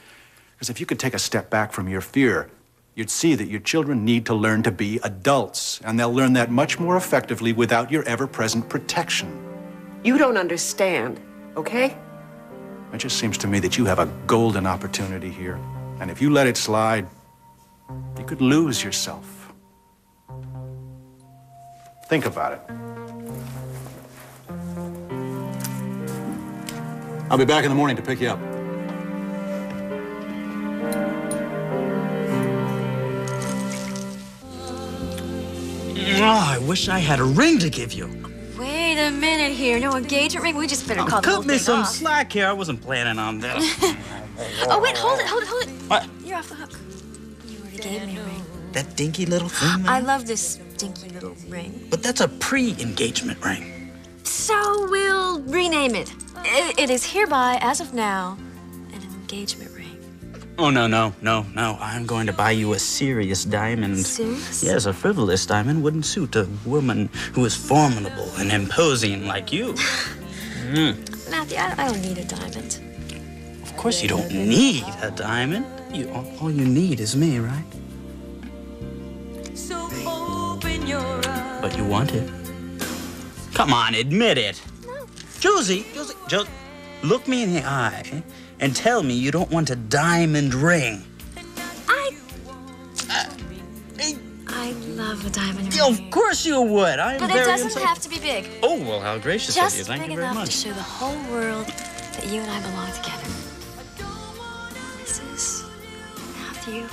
Because if you could take a step back from your fear, you'd see that your children need to learn to be adults. And they'll learn that much more effectively without your ever-present protection. You don't understand, okay? It just seems to me that you have a golden opportunity here. And if you let it slide, you could lose yourself. Think about it. I'll be back in the morning to pick you up. Oh, I wish I had a ring to give you. Wait a minute here. No engagement ring? We just better call the whole Cut me thing some off. slack here. I wasn't planning on this. Oh, wait, hold it. What? You're off the hook. You already gave me a ring. That dinky little thing, man? I love this dinky little ring. But that's a pre-engagement ring. So we'll rename it. It is hereby, as of now, an engagement ring. Oh, no. I'm going to buy you a serious diamond. Serious? Yes, a frivolous diamond wouldn't suit a woman who is formidable and imposing like you. Matthew, I don't need a diamond. Of course you don't need a diamond. All you need is me, right? So open your eyes. But you want it. Come on, admit it. No. Josie, look me in the eye and tell me you don't want a diamond ring. I love a diamond ring. Of course you would. I am But very it doesn't insightful. have to be big. Oh, well, how gracious of you. Just Thank big you very enough much. to show the whole world that you and I belong together. This is Matthew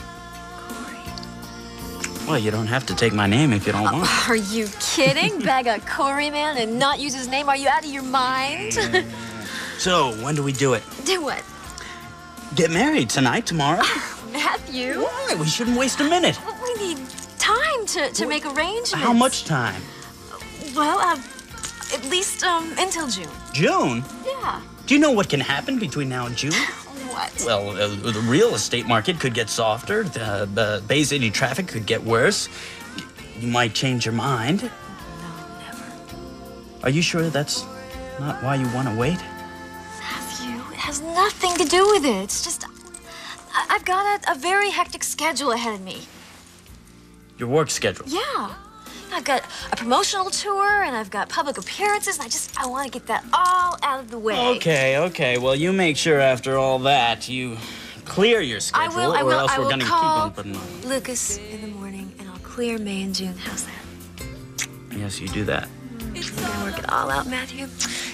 Corey. Well, you don't have to take my name if you don't want. Are you kidding? Bag a Corey man and not use his name? Are you out of your mind? So, when do we do it? Do what? Get married tonight, tomorrow? Matthew? Why? We shouldn't waste a minute. We need time to make arrangements. How much time? Well, at least until June. June? Yeah. Do you know what can happen between now and June? What? Well, the real estate market could get softer. The Bay City traffic could get worse. You might change your mind. No, never. Are you sure that's not why you want to wait? Matthew, it has nothing to do with it. It's just, I've got a very hectic schedule ahead of me. Your work schedule? Yeah. I've got a promotional tour, and I've got public appearances, and I want to get that all out of the way. Okay. Well, you make sure after all that you clear your schedule, I will. or else I we're will going to keep call on putting on. Lucas in the morning, and I'll clear May and June. How's that? Yes, you do that. I'm gonna work it all out, Matthew.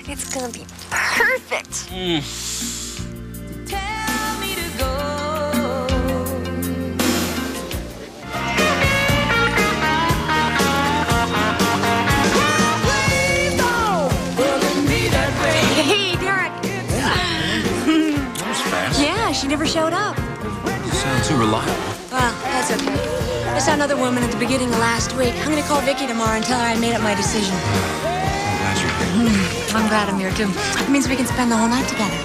It's gonna be perfect. Tell me to go. Hey, Derek. That was fast. Yeah, she never showed up. You sound too reliable. Well, that's okay. I saw another woman at the beginning of last week. I'm gonna call Vicky tomorrow and tell her I made up my decision. I'm glad you're here. I'm glad I'm here too. It means we can spend the whole night together.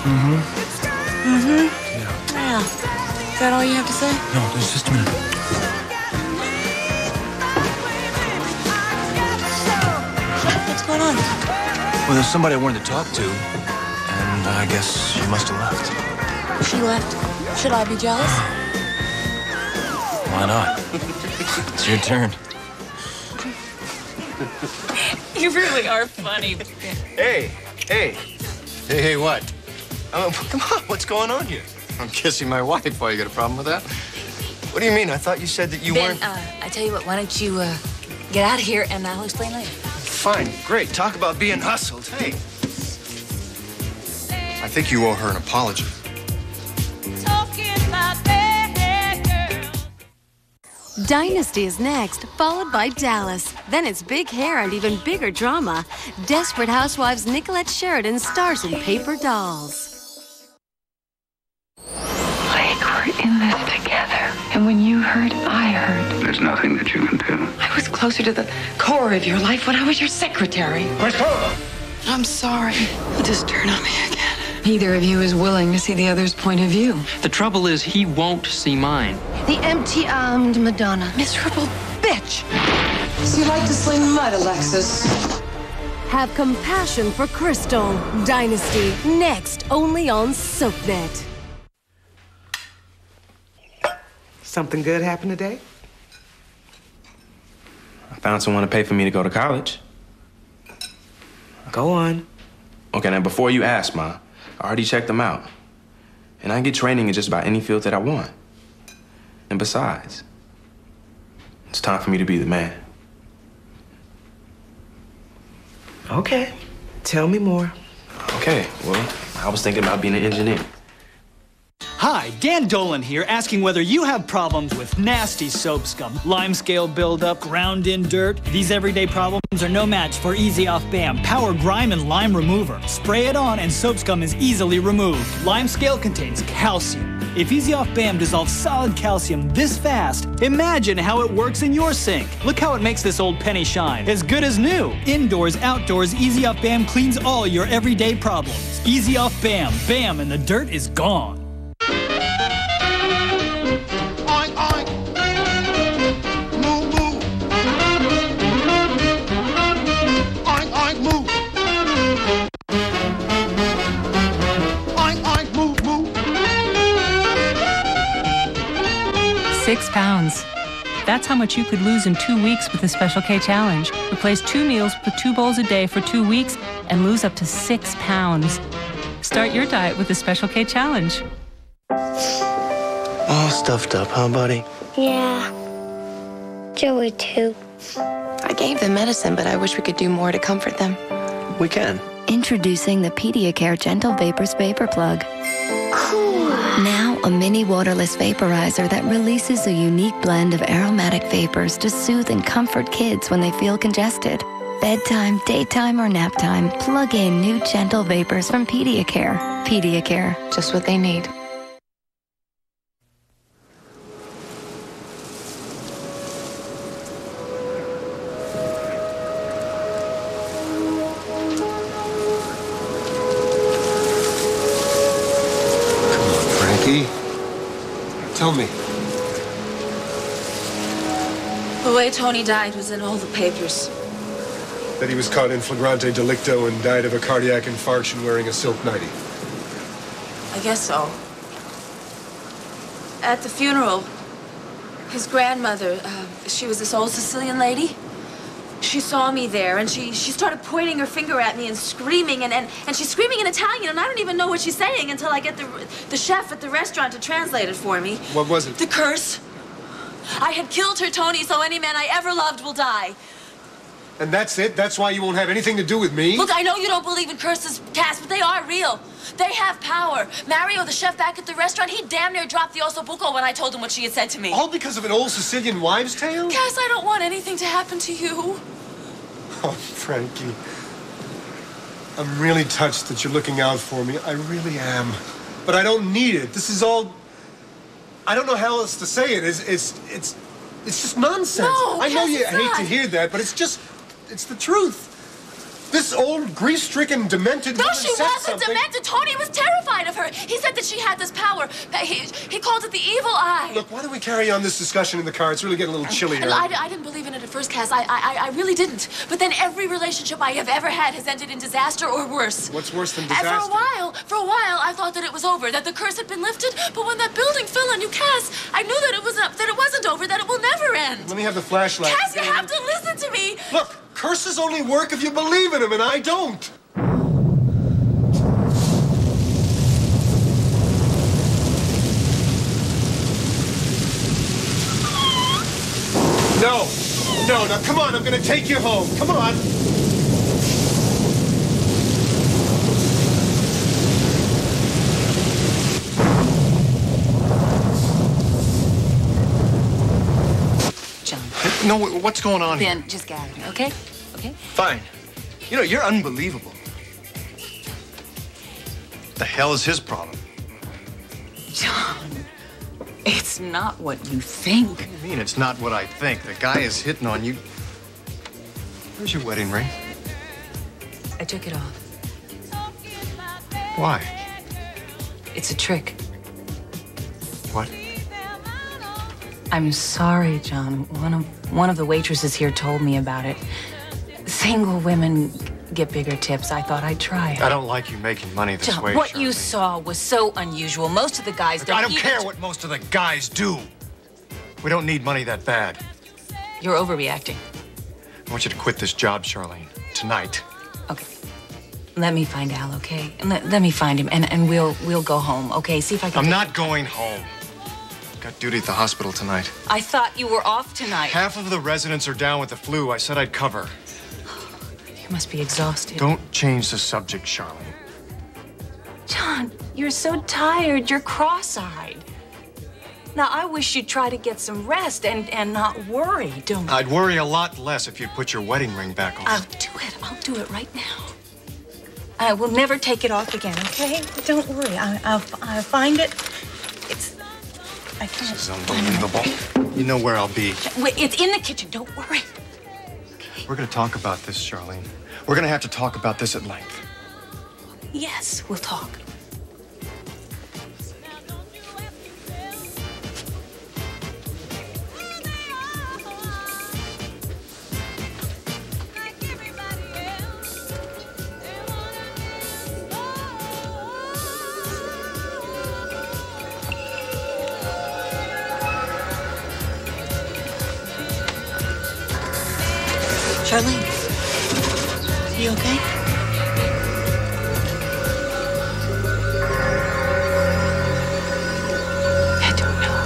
Yeah. Is that all you have to say? No, there's just a minute. What's going on? Well, there's somebody I wanted to talk to, and I guess she must have left. She left. Should I be jealous? Why not? It's your turn. You really are funny. Hey, what? Come on, what's going on here? I'm kissing my wife. Why, you got a problem with that? What do you mean? I thought you said that you Ben, weren't... I tell you what, why don't you get out of here and I'll explain later. Fine, great. Talk about being hustled. Hey. I think you owe her an apology. Dynasty is next, followed by Dallas. Then it's big hair and even bigger drama. Desperate Housewives Nicolette Sheridan stars in Paper Dolls. Blake, we're in this together. And when you hurt, I hurt. There's nothing that you can do. I was closer to the core of your life when I was your secretary. I'm sorry. Just turn on me again. Neither of you is willing to see the other's point of view. The trouble is, he won't see mine. The empty-armed Madonna. Miserable bitch. So you like to sling mud, Alexis? Have compassion for Crystal. Dynasty, next, only on SoapNet. Something good happened today? I found someone to pay for me to go to college. Go on. Okay, now before you ask, Ma, I already checked them out. And I get training in just about any field that I want. And besides, it's time for me to be the man. Okay. Tell me more. Okay, well, I was thinking about being an engineer. Hi, Dan Dolan here, asking whether you have problems with nasty soap scum, lime scale buildup, ground-in dirt. These everyday problems are no match for Easy Off BAM Power Grime and Lime Remover. Spray it on and soap scum is easily removed. Lime scale contains calcium. If Easy Off BAM dissolves solid calcium this fast, imagine how it works in your sink. Look how it makes this old penny shine. As good as new. Indoors, outdoors, Easy Off BAM cleans all your everyday problems. Easy Off BAM. BAM and the dirt is gone. Oink, oink. Moo, moo. Oink, oink, moo. Oink, oink, moo, moo. 6 pounds. That's how much you could lose in 2 weeks with the Special K Challenge. Replace 2 meals with 2 bowls a day for 2 weeks and lose up to 6 pounds. Start your diet with the Special K Challenge. All stuffed up, huh, buddy? Yeah. Joey, too. I gave them medicine, but I wish we could do more to comfort them. We can. Introducing the Pediacare Gentle Vapors Vapor Plug. Now a mini waterless vaporizer that releases a unique blend of aromatic vapors to soothe and comfort kids when they feel congested. Bedtime, daytime, or nap time, plug in new gentle vapors from Pediacare. Pediacare, just what they need. Tell me. The way Tony died was in all the papers. That he was caught in flagrante delicto and died of a cardiac infarction wearing a silk nightie. I guess so. At the funeral, his grandmother, she was this old Sicilian lady. She saw me there, and she started pointing her finger at me and screaming, and she's screaming in Italian, and I don't even know what she's saying until I get the chef at the restaurant to translate it for me. What was it? The curse. I had killed her, Tony, so any man I ever loved will die. And that's it? That's why you won't have anything to do with me? Look, I know you don't believe in curses, Cass, but they are real. They have power. Mario, the chef back at the restaurant, he damn near dropped the osso buco when I told him what she had said to me. All because of an old Sicilian wives' tale? Cass, I don't want anything to happen to you. Oh, Frankie. I'm really touched that you're looking out for me. I really am. But I don't need it. This is all... I don't know how else to say it. It's just nonsense. No, I know Cass, you it's hate not. to hear that, but it's the truth. This old grief-stricken, demented No, woman she said wasn't something. demented. Tony was terrified of her. He said that she had this power. He called it the evil eye. Look, why don't we carry on this discussion in the car? It's really getting a little chilly here. I didn't believe in it at first, Cass. I really didn't. But then every relationship I have ever had has ended in disaster or worse. What's worse than And disaster? for a while, I thought that it was over, that the curse had been lifted. But when that building fell on you, Cass, I knew that it wasn't over, that it will never end. Let me have the flashlight. Cass, you have to listen to me. Look, curses only work if you believe in them, and I don't. No, now come on, I'm gonna take you home. Come on. John. No, what's going on here? Ben, just get out of here, okay? Okay? Fine. You know, you're unbelievable. The hell is his problem? John, it's not what you think. What do you mean it's not what I think? The guy is hitting on you. Where's your wedding ring? I took it off. Why? It's a trick. What? I'm sorry, John. One of the waitresses here told me about it. Single women get bigger tips. I thought I'd try it. I don't like you making money this John, way, what Shirley. you saw was so unusual. Most of the guys don't I don't even... care what most of the guys do. We don't need money that bad. You're overreacting. I want you to quit this job, Charlene. Tonight. Okay. Let me find Al, okay? Let me find him, and we'll go home, okay? See if I can. I'm not going home. Got duty at the hospital tonight. I thought you were off tonight. Half of the residents are down with the flu. I said I'd cover. You must be exhausted. Don't change the subject, Charlene. John, you're so tired. You're cross-eyed. Now, I wish you'd try to get some rest and not worry, don't you? I'd worry a lot less if you'd put your wedding ring back on. I'll do it right now. I will never take it off again, okay? Don't worry. I'll find it. I can't. This is unbelievable. You know where I'll be. Wait, it's in the kitchen. Don't worry. We're gonna talk about this, Charlene. We're gonna have to talk about this at length. Yes, we'll talk. Charlene, are you okay? I don't know.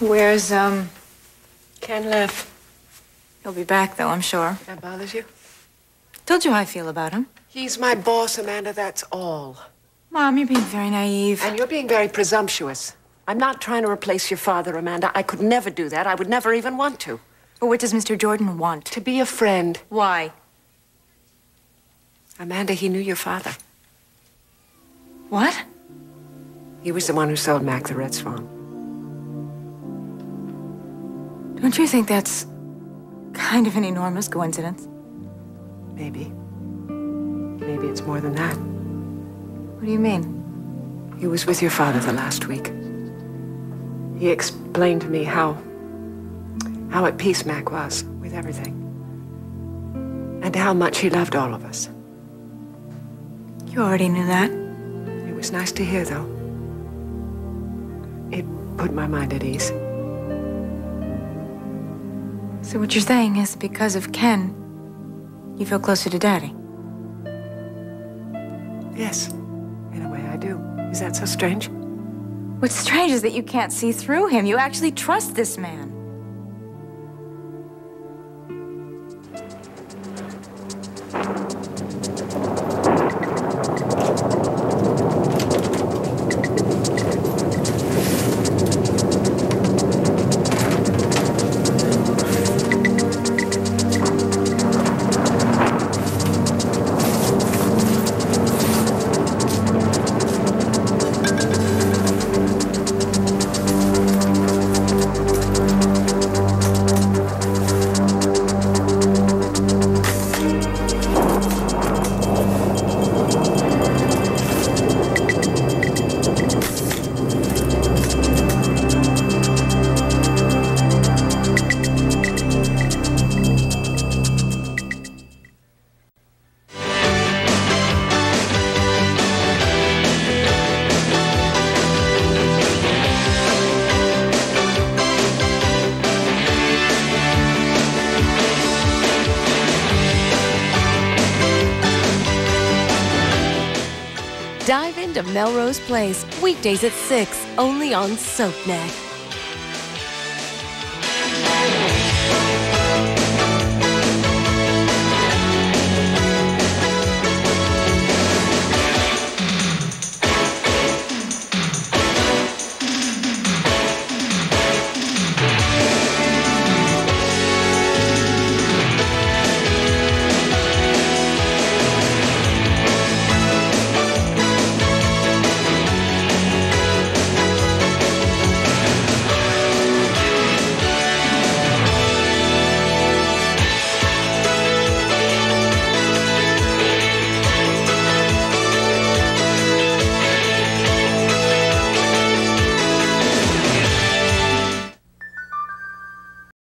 Where's, Ken left? He'll be back, though, I'm sure. That bothers you? Told you how I feel about him. He's my boss, Amanda, that's all. Mom, you're being very naive. And you're being very presumptuous. I'm not trying to replace your father, Amanda. I could never do that. I would never even want to. But what does Mr. Jordan want? To be a friend. Why? Amanda, he knew your father. What? He was the one who sold Mac the Red Swan. Don't you think that's kind of an enormous coincidence? Maybe. Maybe it's more than that. What do you mean? He was with your father the last week. He explained to me how at peace Mac was with everything. And how much he loved all of us. You already knew that. It was nice to hear, though. It put my mind at ease. So what you're saying is because of Ken, you feel closer to Daddy? Yes. In a way, I do. Is that so strange? What's strange is that you can't see through him. You actually trust this man. Dive into Melrose Place, weekdays at 6, only on SoapNet.